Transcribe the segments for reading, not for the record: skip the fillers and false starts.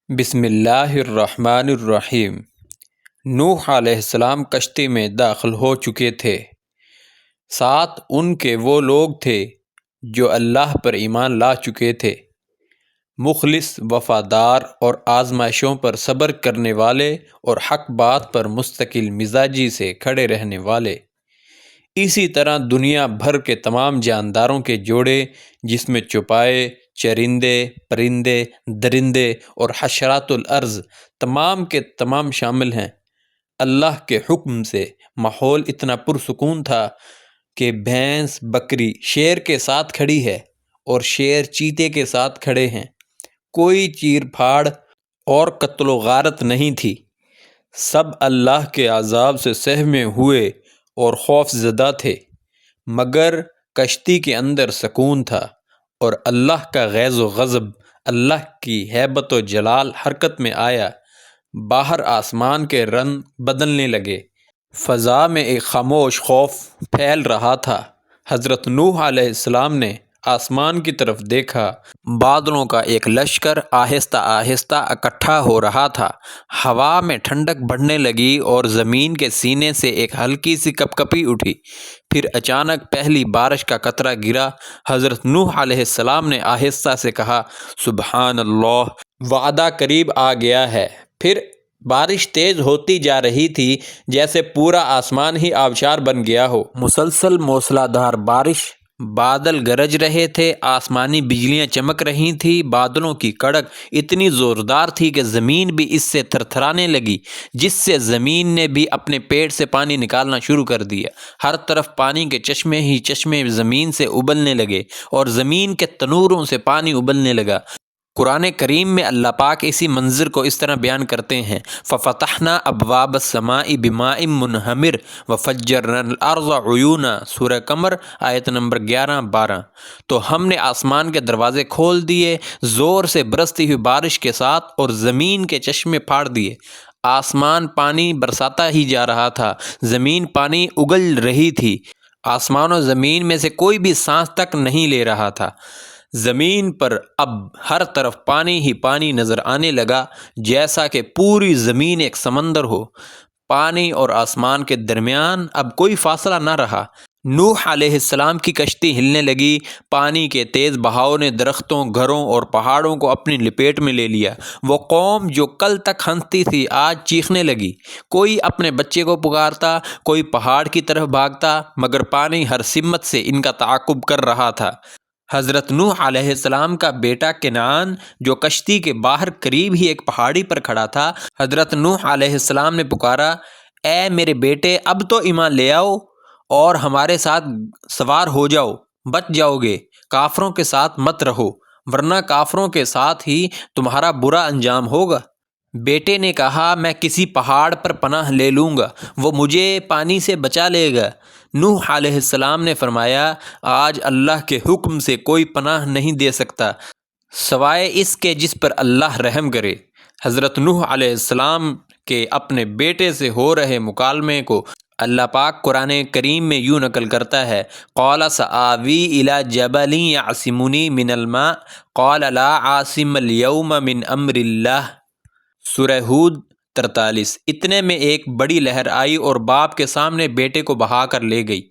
بسم اللہ الرحمن الرحیم۔ نوح علیہ السلام کشتی میں داخل ہو چکے تھے۔ ساتھ ان کے وہ لوگ تھے جو اللہ پر ایمان لا چکے تھے، مخلص، وفادار اور آزمائشوں پر صبر کرنے والے اور حق بات پر مستقل مزاجی سے کھڑے رہنے والے۔ اسی طرح دنیا بھر کے تمام جانداروں کے جوڑے، جس میں چوپائے، چرندے، پرندے، درندے اور حشرات الارض تمام کے تمام شامل ہیں۔ اللہ کے حکم سے ماحول اتنا پرسکون تھا کہ بھینس بکری شیر کے ساتھ کھڑی ہے اور شیر چیتے کے ساتھ کھڑے ہیں۔ کوئی چیر پھاڑ اور قتل و غارت نہیں تھی۔ سب اللہ کے عذاب سے سہمے ہوئے اور خوف زدہ تھے، مگر کشتی کے اندر سکون تھا، اور اللہ کا غیظ و غضب، اللہ کی ہیبت و جلال حرکت میں آیا۔ باہر آسمان کے رنگ بدلنے لگے، فضا میں ایک خاموش خوف پھیل رہا تھا۔ حضرت نوح علیہ السلام نے آسمان کی طرف دیکھا۔ بادلوں کا ایک لشکر آہستہ آہستہ اکٹھا ہو رہا تھا۔ ہوا میں ٹھنڈک بڑھنے لگی اور زمین کے سینے سے ایک ہلکی سی کپکپی اٹھی۔ پھر اچانک پہلی بارش کا قطرہ گرا۔ حضرت نوح علیہ السلام نے آہستہ سے کہا، سبحان اللہ، وعدہ قریب آ گیا ہے۔ پھر بارش تیز ہوتی جا رہی تھی، جیسے پورا آسمان ہی آبشار بن گیا ہو۔ مسلسل موسلا دھار بارش، بادل گرج رہے تھے، آسمانی بجلیاں چمک رہی تھیں۔ بادلوں کی کڑک اتنی زوردار تھی کہ زمین بھی اس سے تھرتھرانے لگی، جس سے زمین نے بھی اپنے پیٹ سے پانی نکالنا شروع کر دیا۔ ہر طرف پانی کے چشمے ہی چشمے زمین سے ابلنے لگے اور زمین کے تنوروں سے پانی ابلنے لگا۔ قرآن کریم میں اللہ پاک اسی منظر کو اس طرح بیان کرتے ہیں، فَفَتَحْنَا أَبْوَابَ السَّمَاءِ بِمَاءٍ مُنْہَمِرٍ وَفَجَّرْنَا الْأَرْضَ عُيُونًا۔ سورہ قمر آیت نمبر 11-12۔ تو ہم نے آسمان کے دروازے کھول دیے زور سے برستی ہوئی بارش کے ساتھ، اور زمین کے چشمے پھاڑ دیے۔ آسمان پانی برساتا ہی جا رہا تھا، زمین پانی اگل رہی تھی۔ آسمان و زمین میں سے کوئی بھی سانس تک نہیں لے رہا تھا۔ زمین پر اب ہر طرف پانی ہی پانی نظر آنے لگا، جیسا کہ پوری زمین ایک سمندر ہو۔ پانی اور آسمان کے درمیان اب کوئی فاصلہ نہ رہا۔ نوح علیہ السلام کی کشتی ہلنے لگی۔ پانی کے تیز بہاؤ نے درختوں، گھروں اور پہاڑوں کو اپنی لپیٹ میں لے لیا۔ وہ قوم جو کل تک ہنستی تھی آج چیخنے لگی۔ کوئی اپنے بچے کو پکارتا، کوئی پہاڑ کی طرف بھاگتا، مگر پانی ہر سمت سے ان کا تعاقب کر رہا تھا۔ حضرت نوح علیہ السلام کا بیٹا کنعان، جو کشتی کے باہر قریب ہی ایک پہاڑی پر کھڑا تھا، حضرت نوح علیہ السلام نے پکارا، اے میرے بیٹے، اب تو ایمان لے آؤ اور ہمارے ساتھ سوار ہو جاؤ، بچ جاؤ گے۔ کافروں کے ساتھ مت رہو، ورنہ کافروں کے ساتھ ہی تمہارا برا انجام ہوگا۔ بیٹے نے کہا، میں کسی پہاڑ پر پناہ لے لوں گا، وہ مجھے پانی سے بچا لے گا۔ نوح علیہ السلام نے فرمایا، آج اللہ کے حکم سے کوئی پناہ نہیں دے سکتا سوائے اس کے جس پر اللہ رحم کرے۔ حضرت نوح علیہ السلام کے اپنے بیٹے سے ہو رہے مکالمے کو اللہ پاک قرآن کریم میں یوں نقل کرتا ہے، قال سآوی الی جبل یعصمنی من الماء قال لا عاصم اليوم من امر اللہ۔ سورہ ہود 43۔ اتنے میں ایک بڑی لہر آئی اور باپ کے سامنے بیٹے کو بہا کر لے گئی۔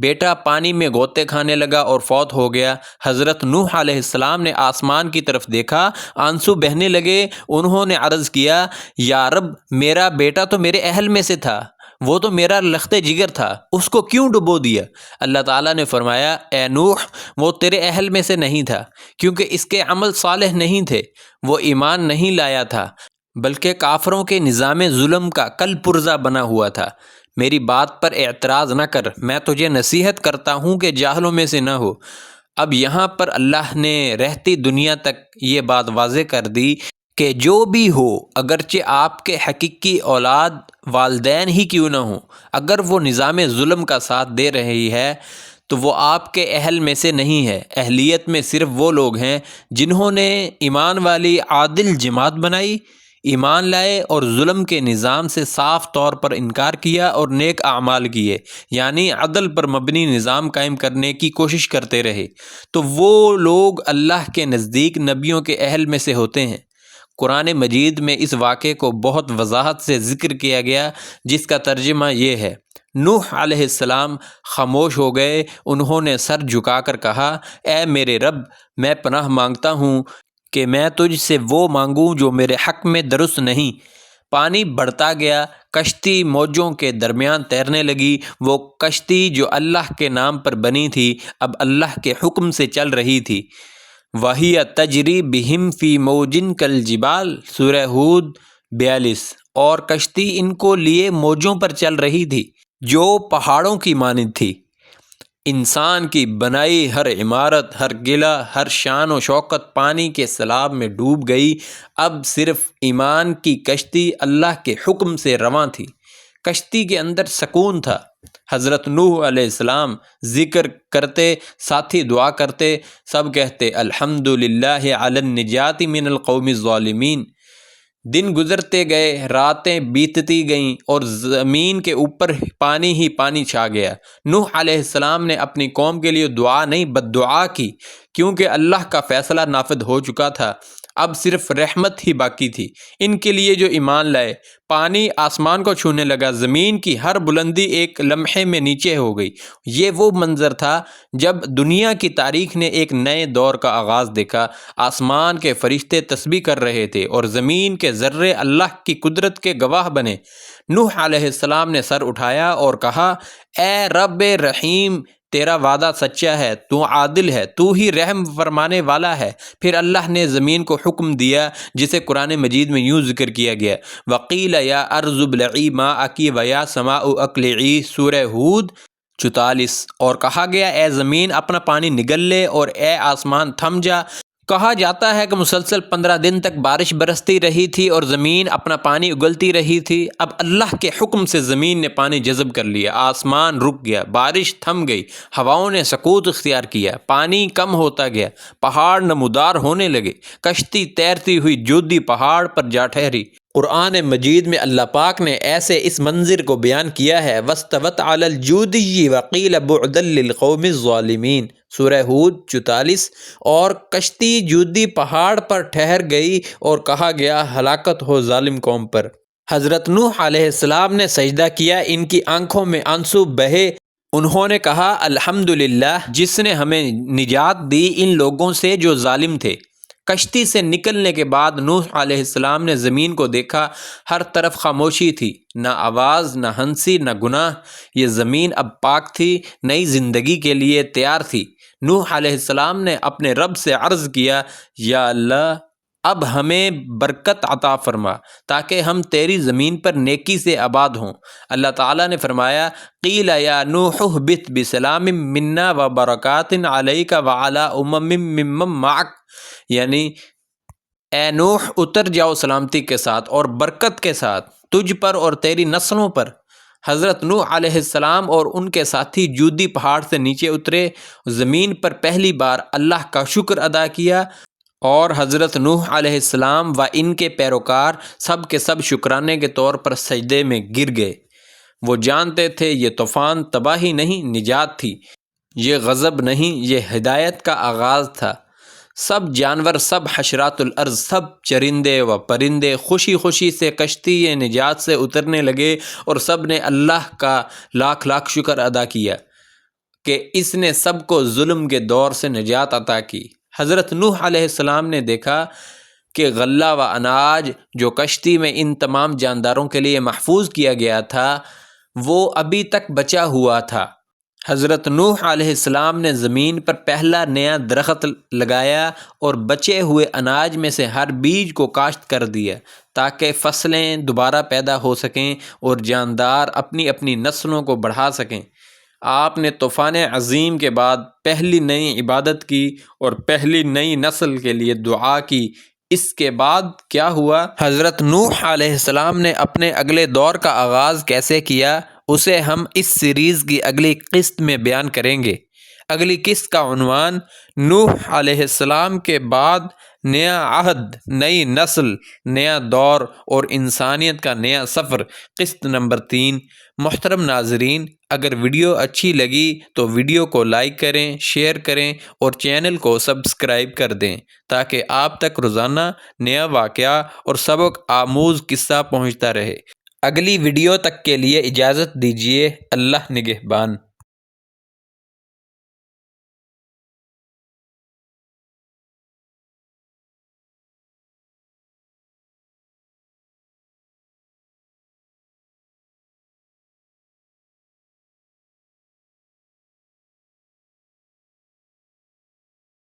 بیٹا پانی میں غوطے کھانے لگا اور فوت ہو گیا۔ حضرت نوح علیہ السلام نے آسمان کی طرف دیکھا، آنسو بہنے لگے۔ انہوں نے عرض کیا، یا رب، میرا بیٹا تو میرے اہل میں سے تھا، وہ تو میرا لخت جگر تھا، اس کو کیوں ڈبو دیا؟ اللہ تعالیٰ نے فرمایا، اے نوح، وہ تیرے اہل میں سے نہیں تھا، کیونکہ اس کے عمل صالح نہیں تھے، وہ ایمان نہیں لایا تھا، بلکہ کافروں کے نظام ظلم کا کل پرزہ بنا ہوا تھا۔ میری بات پر اعتراض نہ کر، میں تجھے نصیحت کرتا ہوں کہ جاہلوں میں سے نہ ہو۔ اب یہاں پر اللہ نے رہتی دنیا تک یہ بات واضح کر دی کہ جو بھی ہو، اگرچہ آپ کے حقیقی اولاد والدین ہی کیوں نہ ہوں، اگر وہ نظام ظلم کا ساتھ دے رہی ہے تو وہ آپ کے اہل میں سے نہیں ہے۔ اہلیت میں صرف وہ لوگ ہیں جنہوں نے ایمان والی عادل جماعت بنائی، ایمان لائے اور ظلم کے نظام سے صاف طور پر انکار کیا اور نیک اعمال کیے، یعنی عدل پر مبنی نظام قائم کرنے کی کوشش کرتے رہے، تو وہ لوگ اللہ کے نزدیک نبیوں کے اہل میں سے ہوتے ہیں۔ قرآن مجید میں اس واقعے کو بہت وضاحت سے ذکر کیا گیا، جس کا ترجمہ یہ ہے: نوح علیہ السلام خاموش ہو گئے۔ انہوں نے سر جھکا کر کہا، اے میرے رب، میں پناہ مانگتا ہوں کہ میں تجھ سے وہ مانگوں جو میرے حق میں درست نہیں۔ پانی بڑھتا گیا، کشتی موجوں کے درمیان تیرنے لگی۔ وہ کشتی جو اللہ کے نام پر بنی تھی اب اللہ کے حکم سے چل رہی تھی۔ وَهِيَ تَجْرِي بِهِمْ فِي مَوْجٍ كَالْجِبَالِ، سورہ ہود 42۔ اور کشتی ان کو لیے موجوں پر چل رہی تھی جو پہاڑوں کی مانند تھی۔ انسان کی بنائی ہر عمارت، ہر قلعہ، ہر شان و شوکت پانی کے سیلاب میں ڈوب گئی۔ اب صرف ایمان کی کشتی اللہ کے حکم سے رواں تھی۔ کشتی کے اندر سکون تھا۔ حضرت نوح علیہ السلام ذکر کرتے، ساتھی دعا کرتے، سب کہتے الحمدللہ علی النجات من القوم الظالمین۔ دن گزرتے گئے، راتیں بیتتی گئیں اور زمین کے اوپر پانی ہی پانی چھا گیا۔ نوح علیہ السلام نے اپنی قوم کے لیے دعا نہیں بد دعا کی، کیونکہ اللہ کا فیصلہ نافذ ہو چکا تھا۔ اب صرف رحمت ہی باقی تھی ان کے لیے جو ایمان لائے۔ پانی آسمان کو چھونے لگا، زمین کی ہر بلندی ایک لمحے میں نیچے ہو گئی۔ یہ وہ منظر تھا جب دنیا کی تاریخ نے ایک نئے دور کا آغاز دیکھا۔ آسمان کے فرشتے تسبیح کر رہے تھے اور زمین کے ذرے اللہ کی قدرت کے گواہ بنے۔ نوح علیہ السلام نے سر اٹھایا اور کہا، اے رب رحیم، تیرا وعدہ سچا ہے، تو عادل ہے، تو ہی رحم فرمانے والا ہے۔ پھر اللہ نے زمین کو حکم دیا، جسے قرآن مجید میں یوں ذکر کیا گیا، وَقِيلَ يَا أَرْضُ ابْلَعِي مَاءَكِ وَيَا سَمَاءُ أَقْلِعِي، سورہ ہود 44۔ اور کہا گیا، اے زمین اپنا پانی نگل لے اور اے آسمان تھم جا۔ کہا جاتا ہے کہ مسلسل 15 دن تک بارش برستی رہی تھی اور زمین اپنا پانی اگلتی رہی تھی۔ اب اللہ کے حکم سے زمین نے پانی جذب کر لیا، آسمان رک گیا، بارش تھم گئی، ہواؤں نے سکوت اختیار کیا، پانی کم ہوتا گیا، پہاڑ نمودار ہونے لگے، کشتی تیرتی ہوئی جودی پہاڑ پر جا ٹھہری۔ قرآن مجید میں اللہ پاک نے ایسے اس منظر کو بیان کیا ہے، وَاسْتَوَتْ عَلَى الْجُودِيِّ وَقِيلَ بُعْدًا لِلْقَوْمِ الظَّالِمِينَ، سورہ ہود 44۔ اور کشتی جودی پہاڑ پر ٹھہر گئی اور کہا گیا، ہلاکت ہو ظالم قوم پر۔ حضرت نوح علیہ السلام نے سجدہ کیا، ان کی آنکھوں میں آنسو بہے۔ انہوں نے کہا، الحمدللہ جس نے ہمیں نجات دی ان لوگوں سے جو ظالم تھے۔ کشتی سے نکلنے کے بعد نوح علیہ السلام نے زمین کو دیکھا، ہر طرف خاموشی تھی، نہ آواز، نہ ہنسی، نہ گناہ۔ یہ زمین اب پاک تھی، نئی زندگی کے لیے تیار تھی۔ نوح علیہ السلام نے اپنے رب سے عرض کیا، یا اللہ، اب ہمیں برکت عطا فرما تاکہ ہم تیری زمین پر نیکی سے آباد ہوں۔ اللہ تعالیٰ نے فرمایا، قیل یا نوح اہبط بسلام منا وبرکات علیک وعلی ممن معک، یعنی اے نوح اتر جاؤ سلامتی کے ساتھ اور برکت کے ساتھ تجھ پر اور تیری نسلوں پر۔ حضرت نوح علیہ السلام اور ان کے ساتھی جودی پہاڑ سے نیچے اترے، زمین پر پہلی بار اللہ کا شکر ادا کیا، اور حضرت نوح علیہ السلام و ان کے پیروکار سب کے سب شکرانے کے طور پر سجدے میں گر گئے۔ وہ جانتے تھے یہ طوفان تباہی نہیں، نجات تھی، یہ غضب نہیں، یہ ہدایت کا آغاز تھا۔ سب جانور، سب حشرات الارض، سب چرندے و پرندے خوشی خوشی سے کشتی نجات سے اترنے لگے اور سب نے اللہ کا لاکھ لاکھ شکر ادا کیا کہ اس نے سب کو ظلم کے دور سے نجات عطا کی۔ حضرت نوح علیہ السلام نے دیکھا کہ غلہ و اناج جو کشتی میں ان تمام جانداروں کے لیے محفوظ کیا گیا تھا وہ ابھی تک بچا ہوا تھا۔ حضرت نوح علیہ السلام نے زمین پر پہلا نیا درخت لگایا اور بچے ہوئے اناج میں سے ہر بیج کو کاشت کر دیا تاکہ فصلیں دوبارہ پیدا ہو سکیں اور جاندار اپنی اپنی نسلوں کو بڑھا سکیں۔ آپ نے طوفان عظیم کے بعد پہلی نئی عبادت کی اور پہلی نئی نسل کے لیے دعا کی۔ اس کے بعد کیا ہوا؟ حضرت نوح علیہ السلام نے اپنے اگلے دور کا آغاز کیسے کیا، اسے ہم اس سیریز کی اگلی قسط میں بیان کریں گے۔ اگلی قسط کا عنوان، نوح علیہ السلام کے بعد نیا عہد، نئی نسل، نیا دور اور انسانیت کا نیا سفر، قسط نمبر 3۔ محترم ناظرین، اگر ویڈیو اچھی لگی تو ویڈیو کو لائک کریں، شیئر کریں اور چینل کو سبسکرائب کر دیں تاکہ آپ تک روزانہ نیا واقعہ اور سبق آموز قصہ پہنچتا رہے۔ اگلی ویڈیو تک کے لیے اجازت دیجیے۔ اللہ نگہبان۔